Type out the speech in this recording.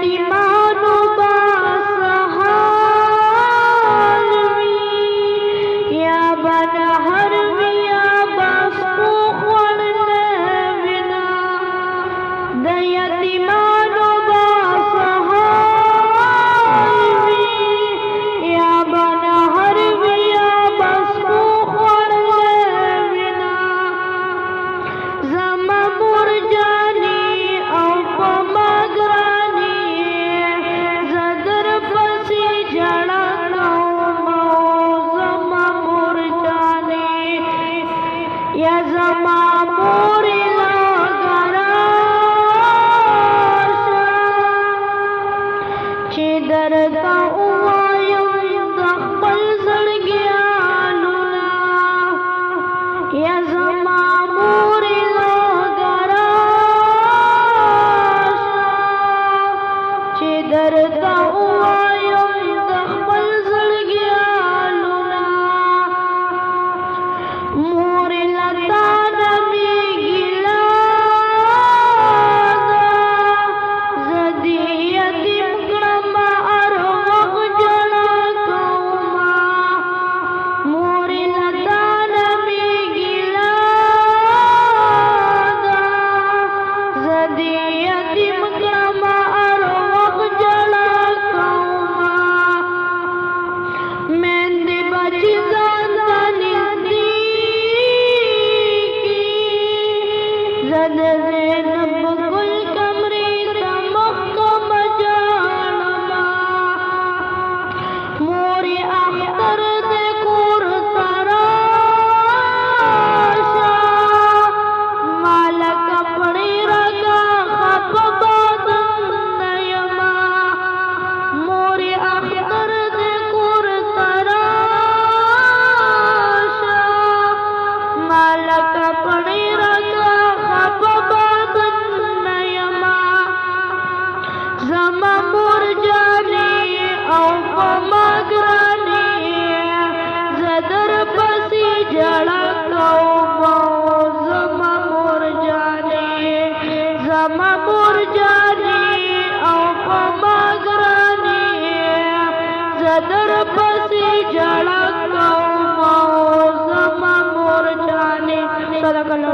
یتیمانو باسحال وی یا بنهر وی یا بسپو خوړنه وینا د یتیمانو باسحال وی یا بنهر وی یا بسپو خوړنه وینا زما مور جانی او په مګرانی زدر پسې جړا کوم زما مور جانی یا زما مور چې درته ووایم د خپل زړګیانو نه یا زما مور چې درته ووایم د خپل زړګیانو نه مور لتا نه مې ګیله ده زه دې یتیم کړم هر وخت ژړا کومه مور لتا نه مې ګیله ده زه دې یتیم کړم هر وخت ژړا کومه میندې بچي ځان ته نږدې کړي زه د زینب ګل کمرې ته مخکمه ژاړمه مور اختر دې کور ته راشه ما له کپړې راکړه خفه باد نه یمه مور اختر دې کور ته راشه ما له کپړې راکړه خفه باد نه یمه زما مور جانې او په ما ګرانې زه در پسې ژړا کوم زما مور جانې زما مور جانې او په ما ګرانې زه در پسې ژړا کوم زما مور جانې صدق الله